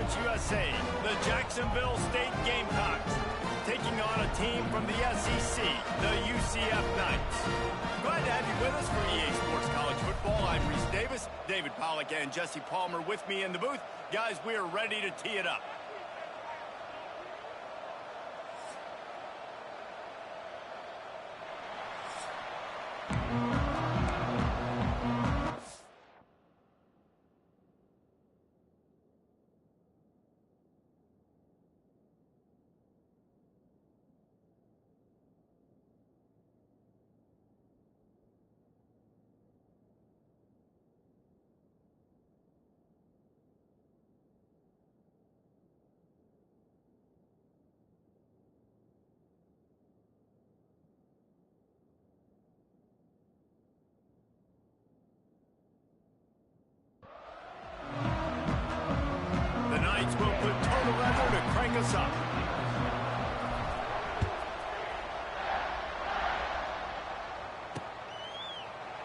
Conference USA, the Jacksonville State Gamecocks, taking on a team from the SEC, the UCF Knights. Glad to have you with us for EA Sports College Football. I'm Reese Davis, David Pollack and Jesse Palmer with me in the booth. Guys, we are ready to tee it up. Will put total leather to crank us up.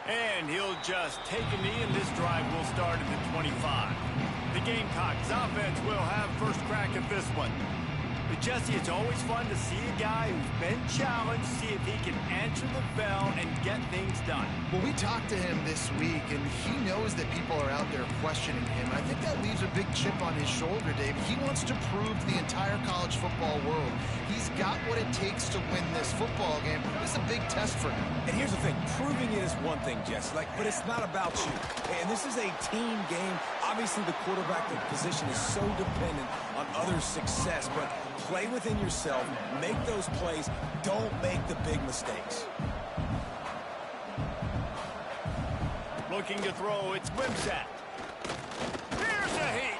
And he'll just take a knee, and this drive will start at the 25. The Gamecocks offense will have first crack at this one. But Jesse, it's always fun to see a guy who's been challenged, see if he can answer the bell and get things done. Well, we talked to him this week, and he knows that people are out there questioning him. I think that leaves a big chip on his shoulder, Dave. He wants to prove to the entire college football world he's got what it takes to win this football game. This is a big test for him. And here's the thing, proving it is one thing, Jess, but it's not about you. And this is a team game. Obviously, the quarterback position is so dependent on others' success, but play within yourself, make those plays, don't make the big mistakes. Looking to throw, it's Wimsatt. Here's a heat.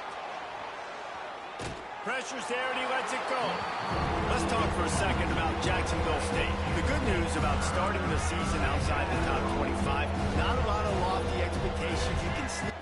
Pressure's there and he lets it go. Let's talk for a second about Jacksonville State. The good news about starting the season outside the top 25, not a lot of lofty expectations. You can sneak.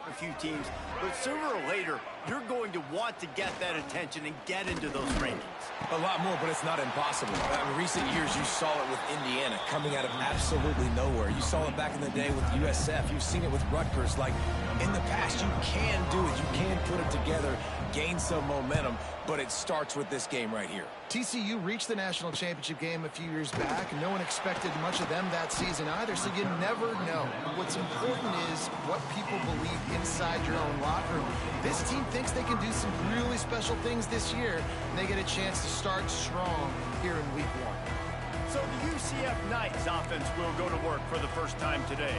A few teams, but sooner or later, you're going to want to get that attention and get into those rankings. A lot more, but it's not impossible. In recent years, you saw it with Indiana coming out of absolutely nowhere. You saw it back in the day with USF. You've seen it with Rutgers. Like, in the past, you can do it. You can put it together, gain some momentum, but it starts with this game right here. TCU reached the national championship game a few years back, and no one expected much of them that season either, so you never know. What's important is what people believe inside your own locker room. This team thinks they can do some really special things this year, and they get a chance to start strong here in week 1. So the UCF Knights offense will go to work for the first time today.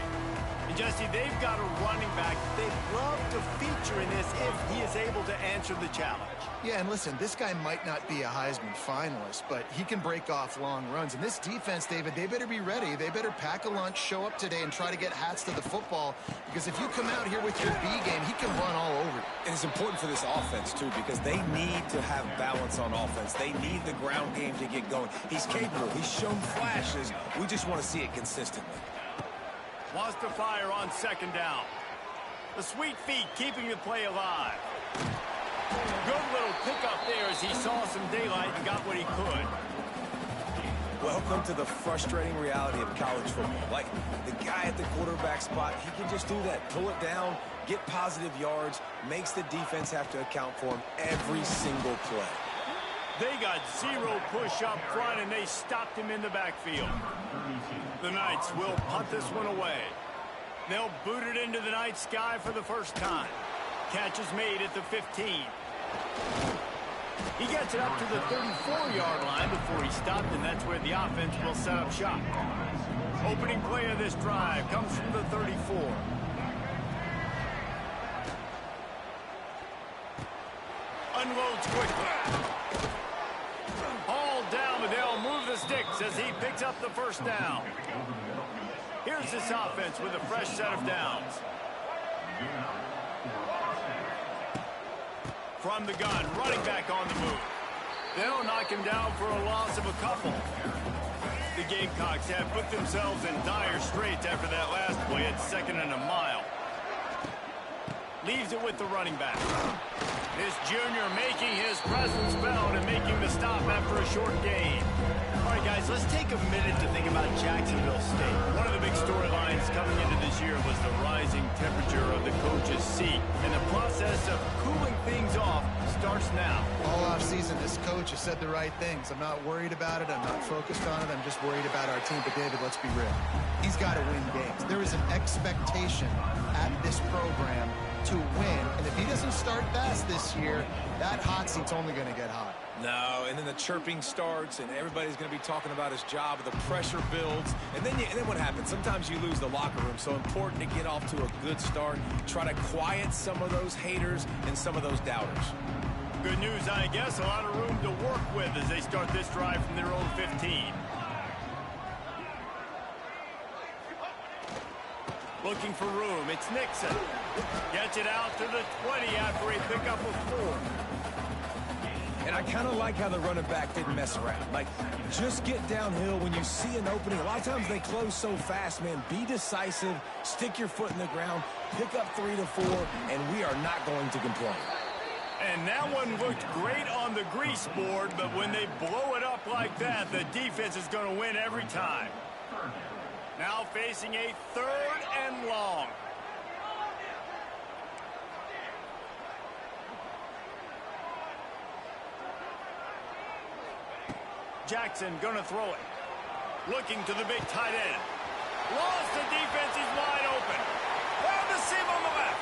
And Jesse, they've got a running back they'd love to feature in this if he is able to answer the challenge. Yeah, and listen, this guy might not be a Heisman finalist, but he can break off long runs. And this defense, David, they better be ready. They better pack a lunch, show up today, and try to get hats to the football. Because if you come out here with your B game, he can run all over you. And it's important for this offense, too, because they need to have balance on offense. They need the ground game to get going. He's capable. He's shown flashes. We just want to see it consistently. Wants to fire on second down. The sweet feet keeping the play alive. Good little pickup there as he saw some daylight and got what he could. Welcome to the frustrating reality of college football. Like, the guy at the quarterback spot, he can just do that. Pull it down, get positive yards, makes the defense have to account for him every single play. They got zero push up front, and they stopped him in the backfield. The Knights will punt this one away. They'll boot it into the night sky for the first time. Catch is made at the 15. He gets it up to the 34-yard line before he stopped, and that's where the offense will set up shop. Opening play of this drive comes from the 34. Unloads quickly. Hauled down, but they'll move the sticks as he picks up the first down. Here's this offense with a fresh set of downs. From the gun, running back on the move. They'll knock him down for a loss of a couple. The Gamecocks have put themselves in dire straits after that last play at 2nd and a mile. Leaves it with the running back. This junior making his presence felt and making the stop after a short gain. All right, guys, let's take a minute to think about Jacksonville State. One of the big storylines coming into this year was the rising temperature of the coach's seat. And the process of cooling things off starts now. All offseason, this coach has said the right things. I'm not worried about it. I'm not focused on it. I'm just worried about our team. But, David, let's be real. He's got to win games. There is an expectation at this program to win. And if he doesn't start fast this year, that hot seat's only going to get hot. No, and then the chirping starts, and everybody's going to be talking about his job. The pressure builds, and then what happens? Sometimes you lose the locker room. So important to get off to a good start. Try to quiet some of those haters and some of those doubters. Good news, I guess. A lot of room to work with as they start this drive from their own 15. Looking for room. It's Nixon. Gets it out to the 20 after a pickup of 4. And I kind of like how the running back didn't mess around. Like, just get downhill when you see an opening. A lot of times they close so fast, man. Be decisive, stick your foot in the ground, pick up 3 to 4, and we are not going to complain. And that one looked great on the grease board, but when they blow it up like that, the defense is going to win every time. Now facing a 3rd and long. Jackson gonna throw it. Looking to the big tight end. Lost the defense, he's wide open. Found the seam on the left.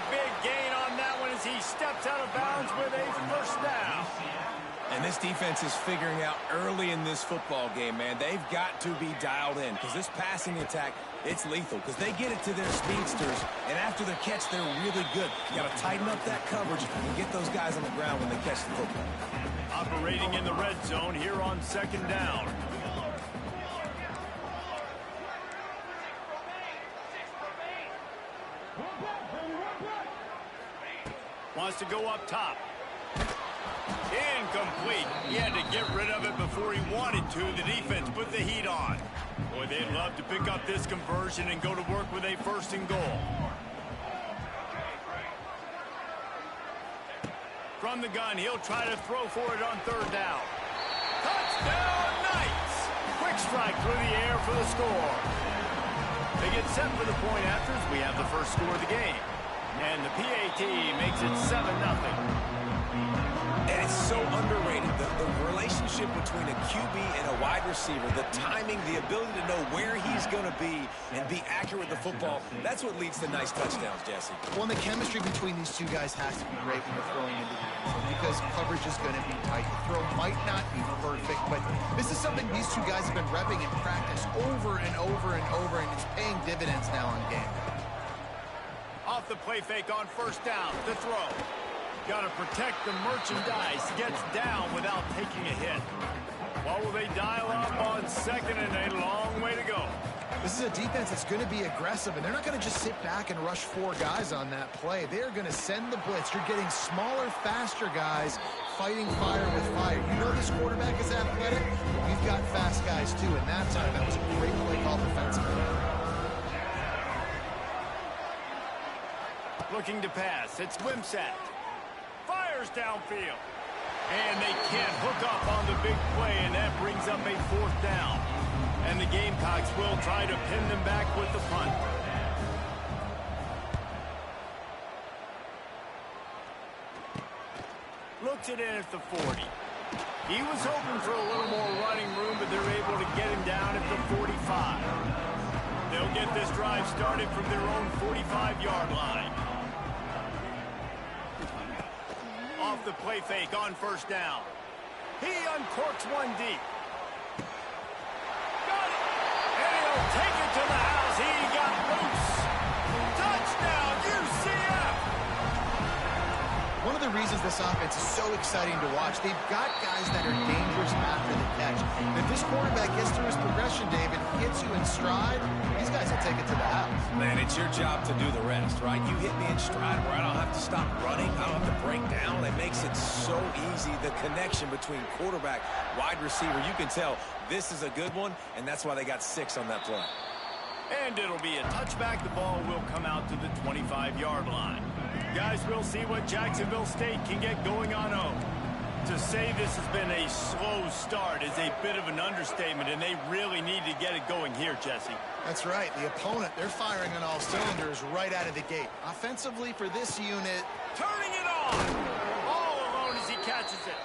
Big gain on that one as he steps out of bounds with a first down. And this defense is figuring out early in this football game, man. They've got to be dialed in because this passing attack, it's lethal because they get it to their speedsters, and after the catch, they're really good. You got to tighten up that coverage and get those guys on the ground when they catch the football. Operating in the red zone here on 2nd down. Wants to go up top. Incomplete. He had to get rid of it before he wanted to. The defense put the heat on. Boy, they'd love to pick up this conversion and go to work with a 1st and goal. From the gun, he'll try to throw for it on 3rd down. Touchdown, Knights! Quick strike through the air for the score. They get set for the point afters. We have the first score of the game. And the PAT makes it 7-0. And it's so underrated, the relationship between a QB and a wide receiver, the timing, the ability to know where he's going to be and be accurate with the football, that's what leads to nice touchdowns, Jesse. Well, and the chemistry between these two guys has to be great when they're throwing into the end zone because coverage is going to be tight. The throw might not be perfect, but this is something these two guys have been repping in practice over and over and over, and it's paying dividends now on game. Off the play fake on 1st down, the throw. Got to protect the merchandise. Gets down without taking a hit. What will they dial up on 2nd and a long way to go? This is a defense that's going to be aggressive, and they're not going to just sit back and rush 4 guys on that play. They're going to send the blitz. You're getting smaller, faster guys fighting fire with fire. You know this quarterback is athletic. We've got fast guys, too, and that time that was a great play call defensively. Looking to pass. It's Wimsatt. Fires downfield. And they can't hook up on the big play, and that brings up a 4th down. And the Gamecocks will try to pin them back with the punt. hooks it in at the 40. He was hoping for a little more running room, but they're able to get him down at the 45. They'll get this drive started from their own 45-yard line. Off the play fake on first down. He uncorks one deep. Got it! And he'll take it to the house. He got loose. Touchdown, UCF! One of the reasons this offense is so exciting to watch, they've got guys that are dangerous after the catch. And if this quarterback gets through his progression, David, hits you in stride, these guys will take it to the house. Man, it's your job to do the rest, right? You hit me in stride where I don't have to stop running. I don't have to break down. It makes it so easy. The connection between quarterback, wide receiver, you can tell this is a good one, and that's why they got 6 on that play. And it'll be a touchback. The ball will come out to the 25-yard line. Guys, we'll see what Jacksonville State can get going on home. To say this has been a slow start is a bit of an understatement, and they really need to get it going here, Jesse. That's right. The opponent, they're firing on all cylinders right out of the gate. Offensively for this unit, turning it on! All alone as he catches it.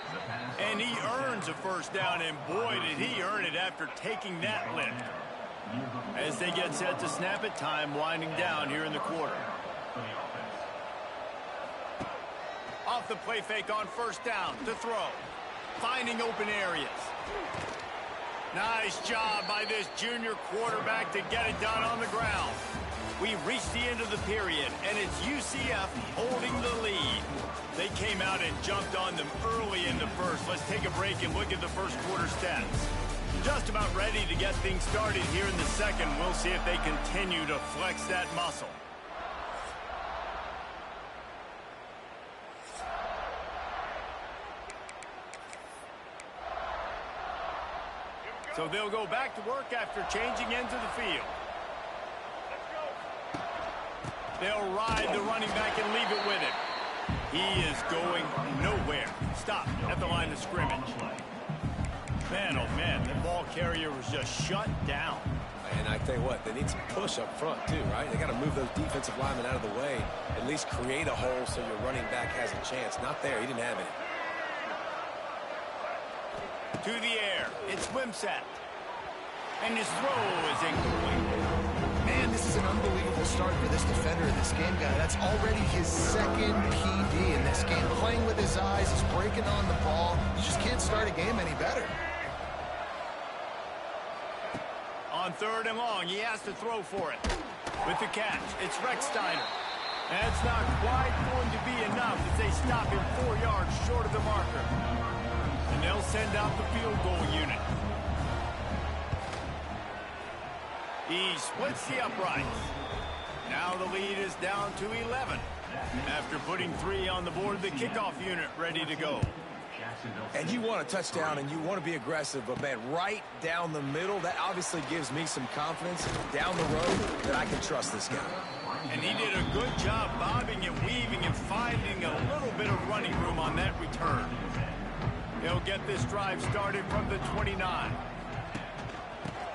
And he earns a first down, and boy, did he earn it after taking that lift. As they get set to snap it, time winding down here in the quarter. Off the play fake on first down to throw. Finding open areas. Nice job by this junior quarterback to get it done on the ground. We reached the end of the period, and it's UCF holding the lead. They came out and jumped on them early in the first. Let's take a break and look at the first quarter stats. Just about ready to get things started here in the second. We'll see if they continue to flex that muscle. So they'll go back to work after changing into the field. They'll ride the running back and leave it with him. He is going nowhere. Stop at the line of scrimmage. Man, oh man, the ball carrier was just shut down. And I tell you what, they need some push up front too, right? They got to move those defensive linemen out of the way, at least create a hole so your running back has a chance. Not there, he didn't have any. To the air, it's Wimsatt. And his throw is incomplete. man, this is an unbelievable start for this defender in this game, guy. That's already his second PD in this game. Playing with his eyes, he's breaking on the ball. You just can't start a game any better. On third and long, he has to throw for it. With the catch, it's Rex Steiner. That's not quite going to be enough as they stop him 4 yards short of the marker. And they'll send out the field goal unit. He splits the uprights. Now the lead is down to 11. After putting 3 on the board, the kickoff unit ready to go. And you want a touchdown and you want to be aggressive, but man, right down the middle, that obviously gives me some confidence down the road that I can trust this guy. And he did a good job bobbing and weaving and finding a little bit of running room on that return. He'll get this drive started from the 29.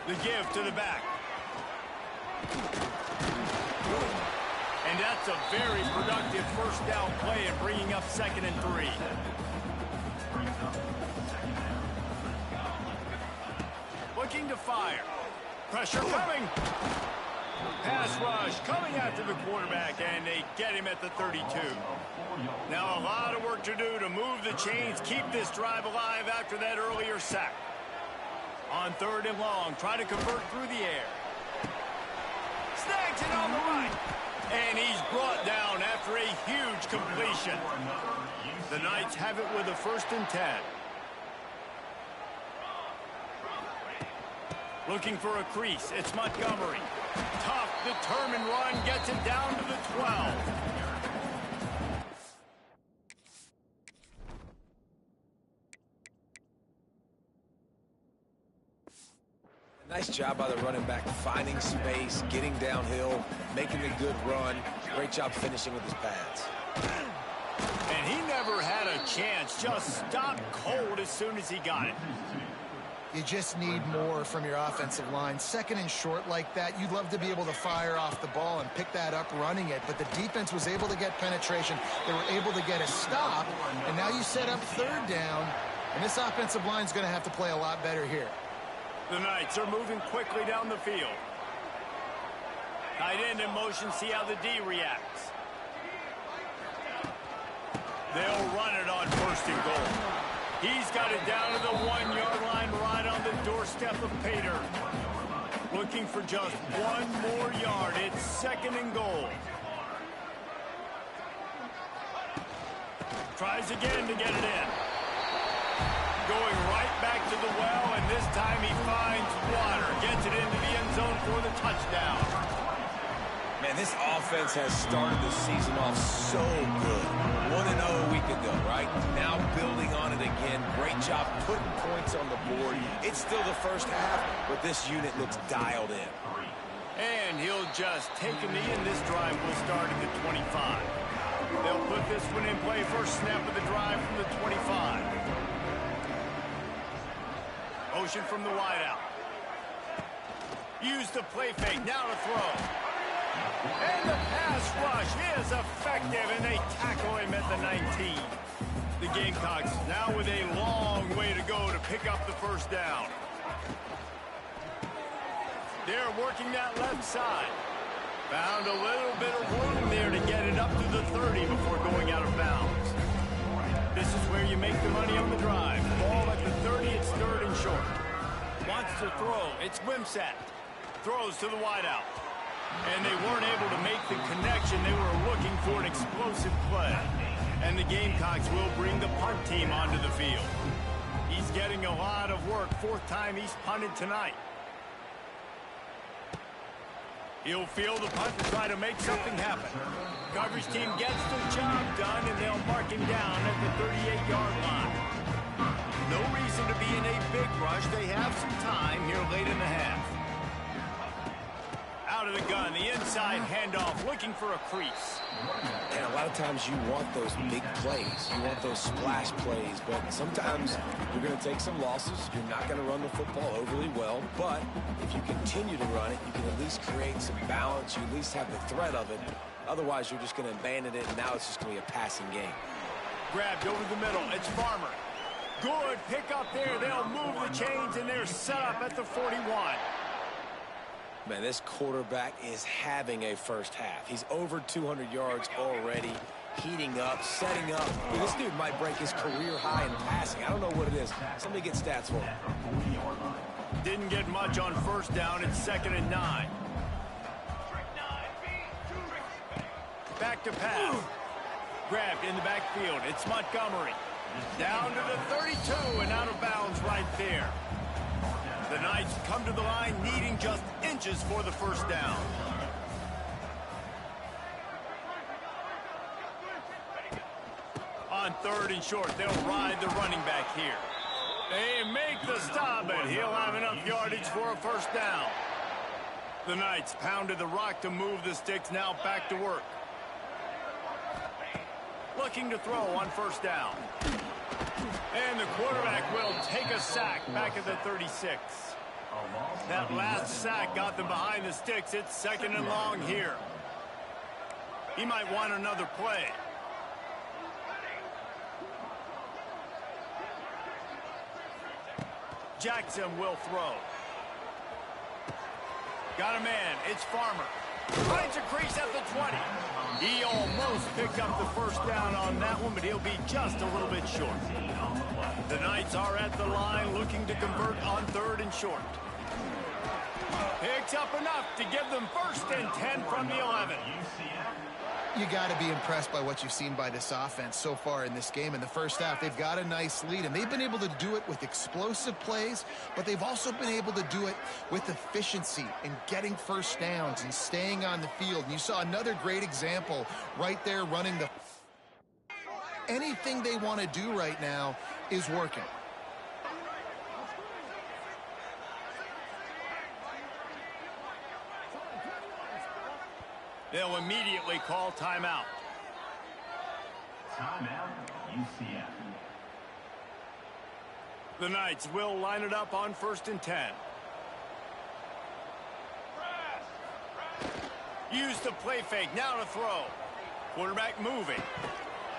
The give to the back. And that's a very productive first down play and bringing up 2nd and 3. Looking to fire. Pressure coming. Pass rush coming after the quarterback, and they get him at the 32. Now a lot of work to do to move the chains, keep this drive alive after that earlier sack. On 3rd and long, try to convert through the air. Snags it on the right. And he's brought down after a huge completion. The Knights have it with a 1st and 10. Looking for a crease, it's Montgomery. Tough, determined run, gets it down to the 12. Nice job by the running back, finding space, getting downhill, making a good run. Great job finishing with his pads. And he never had a chance, just stopped cold as soon as he got it. You just need more from your offensive line. Second and short like that, you'd love to be able to fire off the ball and pick that up running it, but the defense was able to get penetration. They were able to get a stop, and now you set up third down, and this offensive line is going to have to play a lot better here. The Knights are moving quickly down the field. Tight end in motion, see how the D reacts. They'll run it on first and goal. He's got it down to the 1-yard line right on the doorstep of Pater. Looking for just one more yard. It's second and goal. Tries again to get it in. Going right back to the well, and this time he finds water. Gets it into the end zone for the touchdown. Man, this offense has started the season off so good. 1-0 a week ago, right? Now building on it again. Great job putting points on the board. It's still the first half, but this unit looks dialed in. And he'll just take a knee, and this drive will start at the 25. They'll put this one in play. First snap of the drive from the 25. Motion from the wideout. Use the play fake. Now to throw. And the pass rush is effective, and they tackle him at the 19. The Gamecocks now with a long way to go to pick up the first down. They're working that left side. Found a little bit of room there to get it up to the 30 before going out of bounds. This is where you make the money on the drive. Ball at the 30, it's third and short. Wants to throw, it's Wimsatt. Throws to the wideout. And they weren't able to make the connection. They were looking for an explosive play. And the Gamecocks will bring the punt team onto the field. He's getting a lot of work. Fourth time he's punted tonight. He'll field the punt to try to make something happen. Coverage team gets the job done, and they'll mark him down at the 38-yard line. No reason to be in a big rush. They have some time here late in the half. Out of the gun, the inside handoff, looking for a crease. And a lot of times you want those big plays. You want those splash plays, but sometimes you're going to take some losses. You're not going to run the football overly well, but if you continue to run it, you can at least create some balance. You at least have the threat of it. Otherwise, you're just going to abandon it, and now it's just going to be a passing game. Grabbed over the middle. It's Farmer. Good pick up there. They'll move the chains, and they're set up at the 41. Man, this quarterback is having a first half. He's over 200 yards already, heating up, setting up. Well, this dude might break his career high in passing. I don't know what it is. Somebody get stats for him. Didn't get much on first down. It's second and 9. Back to pass. Grabbed in the backfield. It's Montgomery. Down to the 32 and out of bounds right there. The Knights come to the line needing just inches for the first down. On third and short, they'll ride the running back here. They make the stop, and he'll have enough yardage for a first down. The Knights pounded the rock to move the sticks, now back to work. Looking to throw on first down. And the quarterback will take a sack back at the 36. That last sack got them behind the sticks. It's second and long here. He might want another play. Jackson will throw. Got a man. It's Farmer. Finds a crease at the 20. He almost picked up the first down on that one, but he'll be just a little bit short. The Knights are at the line looking to convert on third and short. Picks up enough to give them first and 10 from the 11. You got to be impressed by what you've seen by this offense so far in this game. In the first half, they've got a nice lead, and they've been able to do it with explosive plays, but they've also been able to do it with efficiency and getting first downs and staying on the field. And you saw another great example right there running the... Anything they want to do right now is working. They'll immediately call timeout. Timeout, UCF. The Knights will line it up on 1st and 10. Use the play fake, now to throw. Quarterback moving.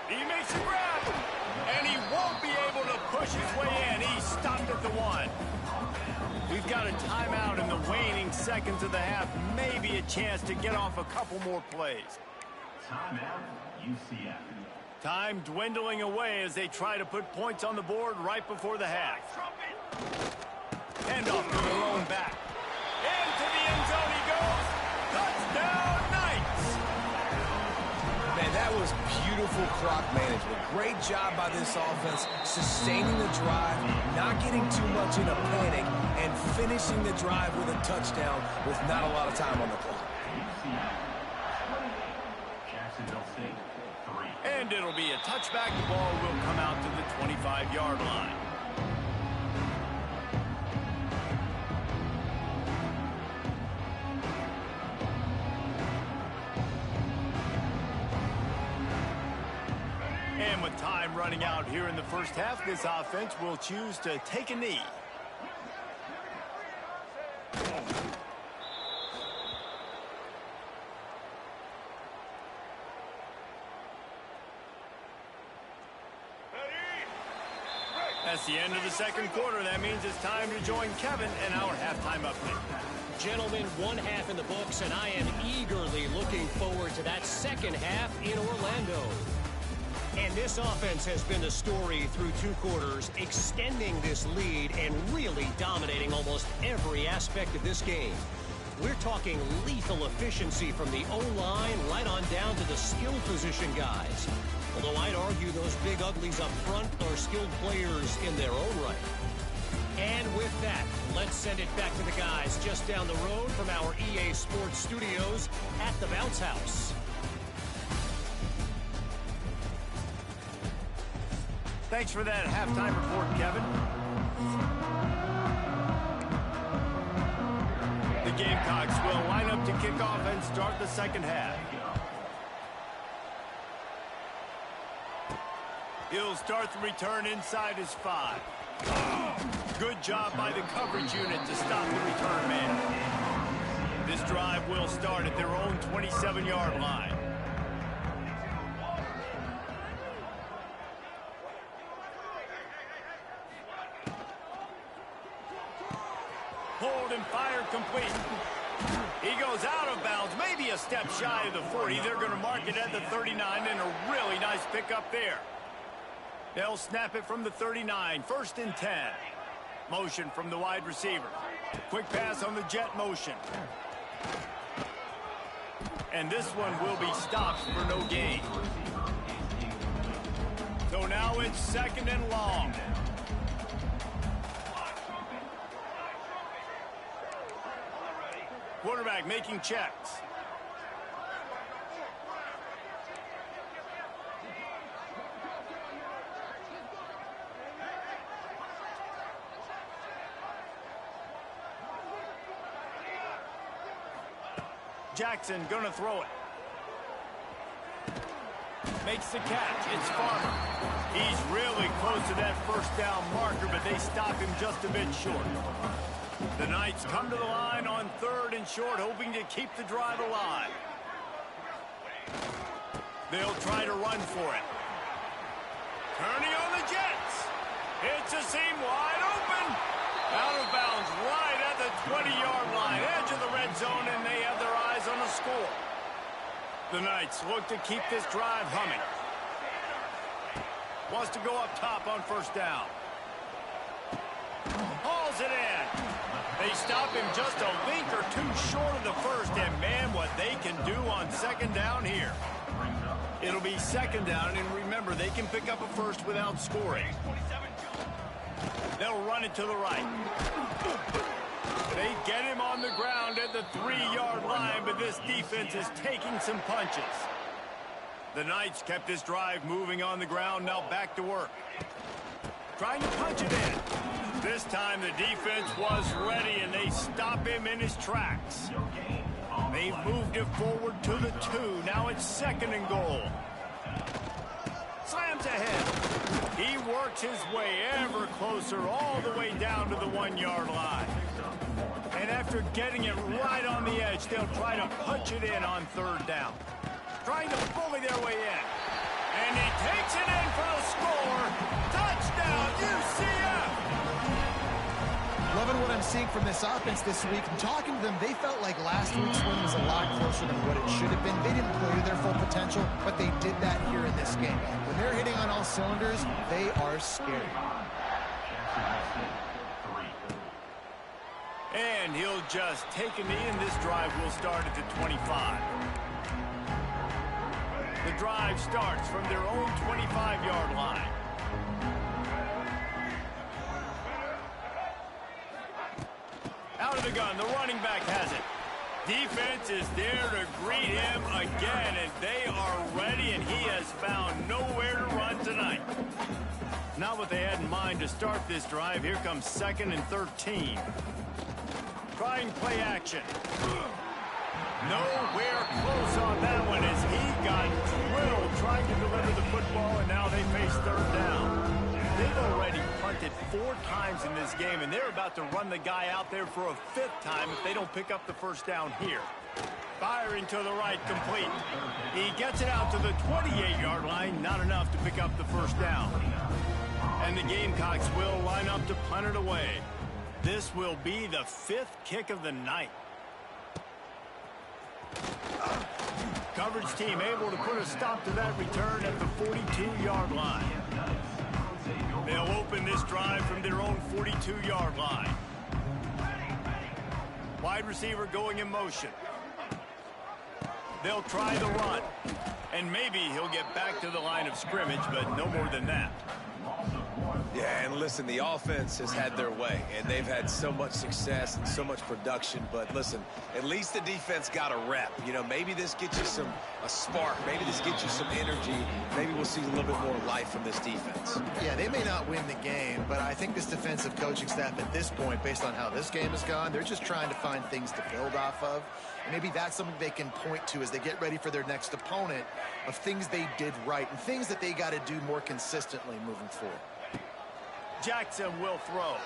He makes a grab, and he won't be able to push his way in. He's stopped at the 1. We've got a timeout in the waning seconds of the half. Maybe a chance to get off a couple more plays. Timeout, UCF. Time dwindling away as they try to put points on the board right before the half. Hand off to their own back. Into the end zone he goes. Touchdown, Knights! Man, that was beautiful clock management. Great job by this offense, sustaining the drive, not getting too much in a panic, and finishing the drive with a touchdown with not a lot of time on the clock. And it'll be a touchback. The ball will come out to the 25-yard line. And with time running out here in the first half, this offense will choose to take a knee. That's the end of the second quarter. That means it's time to join Kevin and our halftime update. Gentlemen, one half in the books, and I am eagerly looking forward to that second half in Orlando. And this offense has been the story through 2 quarters, extending this lead and really dominating almost every aspect of this game. We're talking lethal efficiency from the O-line right on down to the skill position guys. Although I'd argue those big uglies up front are skilled players in their own right. And with that, let's send it back to the guys just down the road from our EA Sports Studios at the Bounce House. Thanks for that halftime report, Kevin. The Gamecocks will line up to kick off and start the second half. He'll start the return inside his 5. Good job by the coverage unit to stop the return man. This drive will start at their own 27-yard line. Hold and fire complete. He goes out of bounds, maybe a step shy of the 40. They're going to mark it at the 39, and a really nice pickup there. They'll snap it from the 39, 1st and 10. Motion from the wide receiver. Quick pass on the jet motion. And this one will be stopped for no gain. So now it's 2nd and long. Quarterback making checks. Jackson gonna throw it. Makes the catch. It's Farmer. He's really close to that first down marker, but they stop him just a bit short. The Knights come to the line on 3rd and short, hoping to keep the drive alive. They'll try to run for it. Turning on the Jets. It's a seam wide open. Out of bounds right at the 20-yard line, edge of the red zone, and they have their eyes on the score. The Knights look to keep this drive humming. Wants to go up top on 1st down. Hauls it in. They stop him just a link or 2 short of the 1st, and man, what they can do on 2nd down here. It'll be 2nd down, and remember, they can pick up a 1st without scoring. They'll run it to the right. They get him on the ground at the 3-yard line, but this defense is taking some punches. The Knights kept this drive moving on the ground, now back to work. Trying to punch it in. This time the defense was ready, and they stop him in his tracks. They've moved it forward to the 2. Now it's 2nd and goal. Slams ahead. He works his way ever closer all the way down to the 1-yard line. And after getting it right on the edge, they'll try to punch it in on 3rd down. Trying to bully their way in. And he takes it in for the score. Touchdown, UCF! Loving what I'm seeing from this offense this week. I'm talking to them, they felt like last week's win was a lot closer than what it should have been. They didn't play to their full potential, but they did that here in this game. When they're hitting on all cylinders, they are scary. And he'll just take a knee, and this drive will start at the 25. The drive starts from their own 25-yard line. Out of the gun, the running back has it. Defense is there to greet him again, and they are ready, and he has found nowhere to run tonight. Not what they had in mind to start this drive. Here comes 2nd and 13. Trying play action. Nowhere close on that one as he got drilled trying to deliver the football, and now they face 3rd down. They've already punted 4 times in this game, and they're about to run the guy out there for a 5th time if they don't pick up the 1st down here. Firing to the right, complete. He gets it out to the 28-yard line, not enough to pick up the 1st down. And the Gamecocks will line up to punt it away. This will be the 5th kick of the night. Coverage team able to put a stop to that return at the 42-yard line. They'll open this drive from their own 42-yard line. Wide receiver going in motion. They'll try the run. And maybe he'll get back to the line of scrimmage, but no more than that. Yeah, and listen, the offense has had their way, and they've had so much success and so much production. But listen, at least the defense got a rep. You know, maybe this gets you a spark. Maybe this gets you some energy. Maybe we'll see a little bit more life from this defense. Yeah, they may not win the game, but I think this defensive coaching staff at this point, based on how this game has gone, they're just trying to find things to build off of. And maybe that's something they can point to as they get ready for their next opponent, of things they did right and things that they got to do more consistently moving forward. Jackson will throw.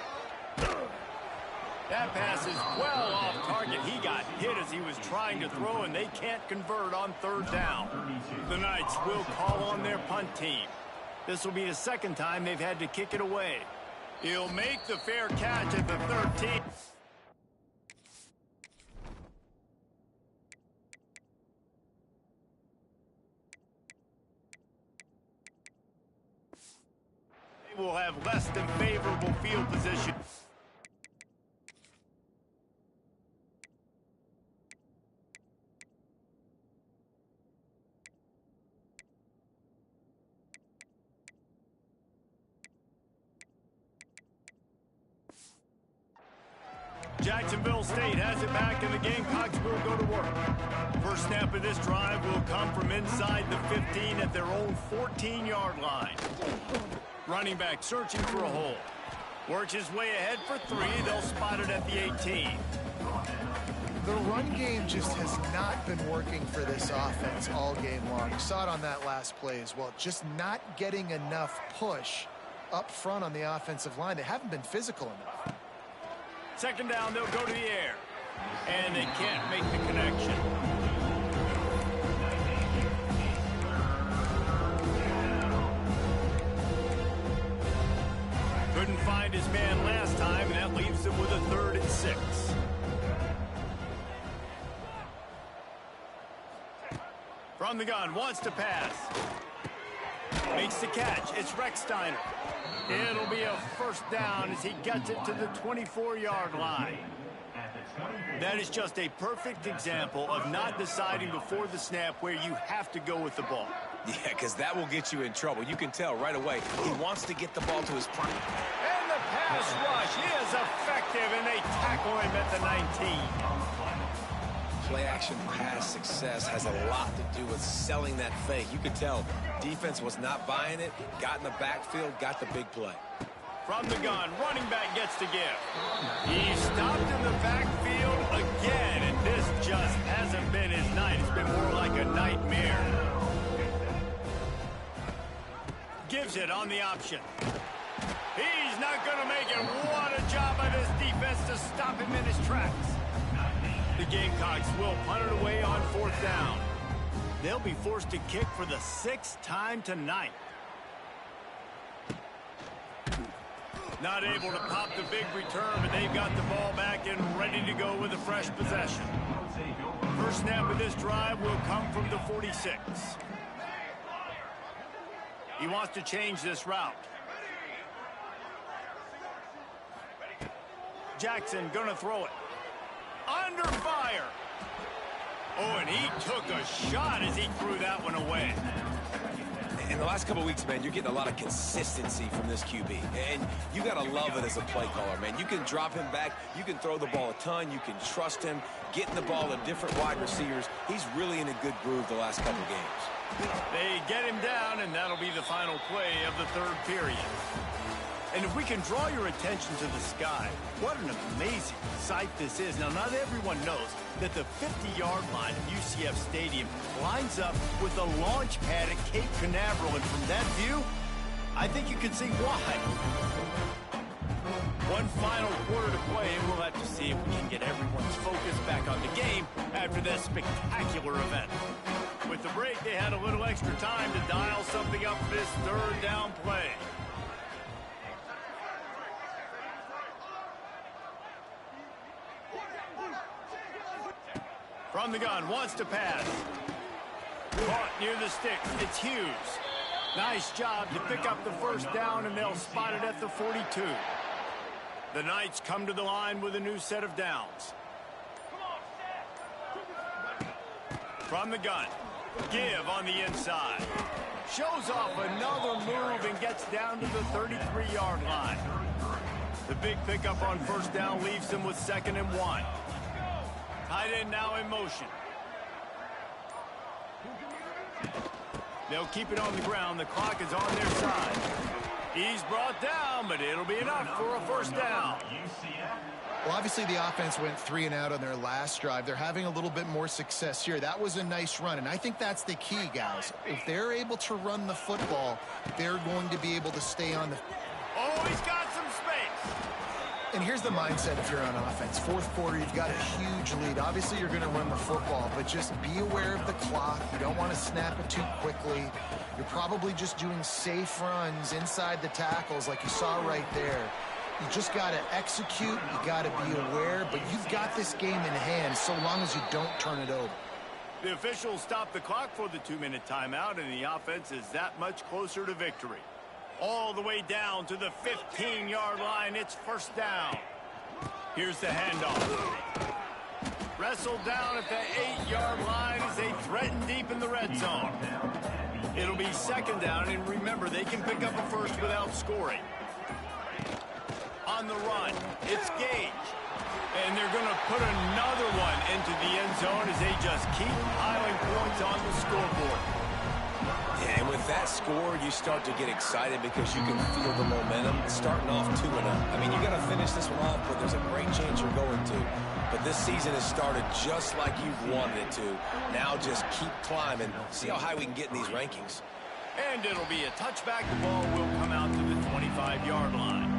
That pass is well off target. He got hit as he was trying to throw, and they can't convert on 3rd down. The Knights will call on their punt team. This will be the 2nd time they've had to kick it away. He'll make the fair catch at the 13. Will have less than favorable field position. Jacksonville State has it back, and the Gamecocks will go to work. First snap of this drive will come from inside the 15 at their own 14-yard line. Running back searching for a hole. Works his way ahead for 3. They'll spot it at the 18. The run game just has not been working for this offense all game long. You saw it on that last play as well. Just not getting enough push up front on the offensive line. They haven't been physical enough. 2nd down, they'll go to the air. And they can't make the connection. Couldn't find his man last time, and that leaves him with a 3rd and 6. From the gun, wants to pass. Makes the catch. It's Recksteiner. It'll be a 1st down as he gets it to the 24-yard line. That is just a perfect example of not deciding before the snap where you have to go with the ball. Yeah, because that will get you in trouble. You can tell right away he wants to get the ball to his prime. And the pass rush is effective, and they tackle him at the 19. Play-action pass success has a lot to do with selling that fake. You could tell defense was not buying it, got in the backfield, got the big play. From the gun, running back gets to give. He stopped in the backfield again, and this just hasn't been his night. It's been more like a nightmare. Gives gives it on the option. He's not going to make it. What a job by this defense to stop him in his tracks. The Gamecocks will punt it away on 4th down. They'll be forced to kick for the 6th time tonight. Not able to pop the big return, but they've got the ball back and ready to go with a fresh possession. First snap of this drive will come from the 46. He wants to change this route. Jackson gonna throw it. Under fire. Oh, and he took a shot as he threw that one away. In the last couple of weeks, man, you're getting a lot of consistency from this QB. And you got to love it as a play caller, man. You can drop him back. You can throw the ball a ton. You can trust him, getting the ball to different wide receivers. He's really in a good groove the last couple of games. They get him down, and that'll be the final play of the 3rd period. And if we can draw your attention to the sky, what an amazing sight this is. Now, not everyone knows that the 50-yard line of UCF Stadium lines up with the launch pad at Cape Canaveral. And from that view, I think you can see why. One final quarter to play, and we'll have to see if we can get everyone's focus back on the game after this spectacular event. With the break, they had a little extra time to dial something up for this 3rd down play. From the gun, wants to pass. Caught near the sticks. It's Hughes. Nice job to pick up the 1st down, and they'll spot it at the 42. The Knights come to the line with a new set of downs. From the gun, give on the inside. Shows off another move and gets down to the 33-yard line. The big pickup on 1st down leaves them with 2nd and 1. Tight end now in motion. They'll keep it on the ground. The clock is on their side. He's brought down, but it'll be enough for a 1st down. Well, obviously the offense went 3 and out on their last drive. They're having a little bit more success here. That was a nice run, and I think that's the key, guys. If they're able to run the football, they're going to be able to stay on the... Oh, he's got some space. And here's the mindset if you're on offense. 4th quarter, you've got a huge lead. Obviously, you're going to run the football, but just be aware of the clock. You don't want to snap it too quickly. You're probably just doing safe runs inside the tackles like you saw right there. You just got to execute. You got to be aware, but you've got this game in hand so long as you don't turn it over. The officials stop the clock for the 2-minute timeout, and the offense is that much closer to victory. All the way down to the 15-yard line. It's 1st down. Here's the handoff. Wrestled down at the 8-yard line as they threaten deep in the red zone. It'll be 2nd down, and remember, they can pick up a 1st without scoring. On the run, it's Gage. And they're going to put another one into the end zone as they just keep piling points on the scoreboard. Yeah, and with that score, you start to get excited because you can feel the momentum starting off 2-0. I mean, you got to finish this one off, but there's a great chance you're going to. But this season has started just like you've wanted it to. Now just keep climbing. See how high we can get in these rankings. And it'll be a touchback. The ball will come out to the 25-yard line.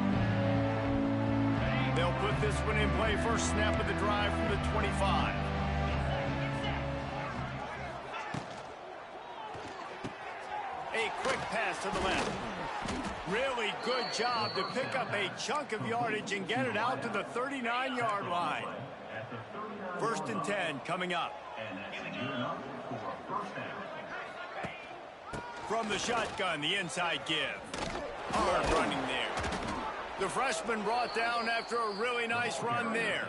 They'll put this one in play. 1st snap of the drive from the 25. A quick pass to the left. Really good job to pick up a chunk of yardage and get it out to the 39-yard line. 1st and 10 coming up. From the shotgun, the inside give. Hard running there. The freshman brought down after a really nice run there.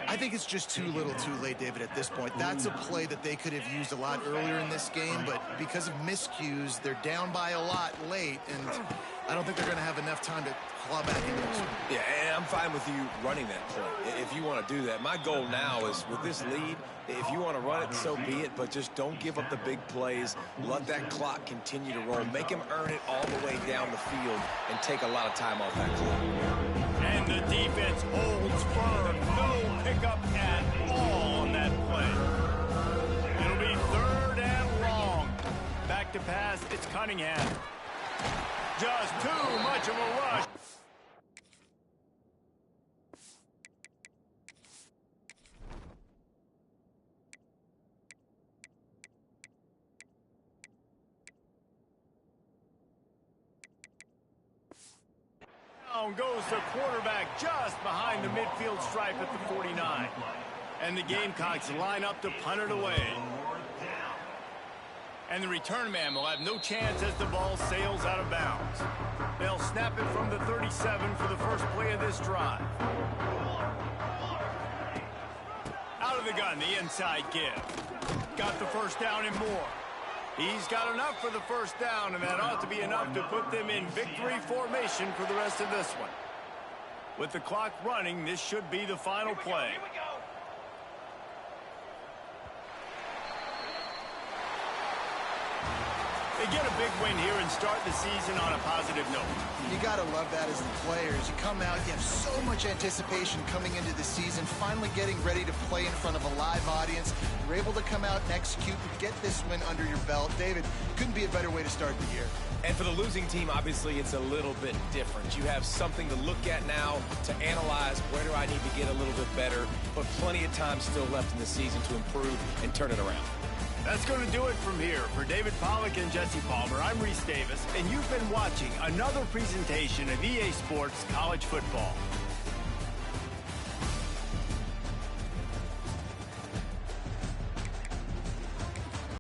I think it's just too little too late, David, at this point. That's a play that they could have used a lot earlier in this game, but because of miscues, they're down by a lot late, and I don't think they're going to have enough time to claw back into this one. Yeah, and I'm fine with you running that play if you want to do that. My goal now is with this lead, if you want to run it, so be it, but just don't give up the big plays. Let that clock continue to roll. Make him earn it all the way down the field and take a lot of time off that clock. And the defense holds firm. No pickup at all on that play. It'll be 3rd and long. Back to pass, it's Cunningham. Just too much of a rush. Down goes the quarterback just behind the midfield stripe at the 49. And the Gamecocks line up to punt it away. And the return man will have no chance as the ball sails out of bounds. They'll snap it from the 37 for the first play of this drive. Out of the gun, the inside give. Got the first down and more. He's got enough for the first down, and that ought to be enough to put them in victory formation for the rest of this one. With the clock running, this should be the final play. They get a big win here and start the season on a positive note. You got to love that as the players. You come out, you have so much anticipation coming into the season, finally getting ready to play in front of a live audience. You're able to come out and execute and get this win under your belt. David, couldn't be a better way to start the year. And for the losing team, obviously, it's a little bit different. You have something to look at now to analyze where do I need to get a little bit better, but plenty of time still left in the season to improve and turn it around. That's going to do it from here. For David Pollack and Jesse Palmer, I'm Reese Davis, and you've been watching another presentation of EA Sports College Football.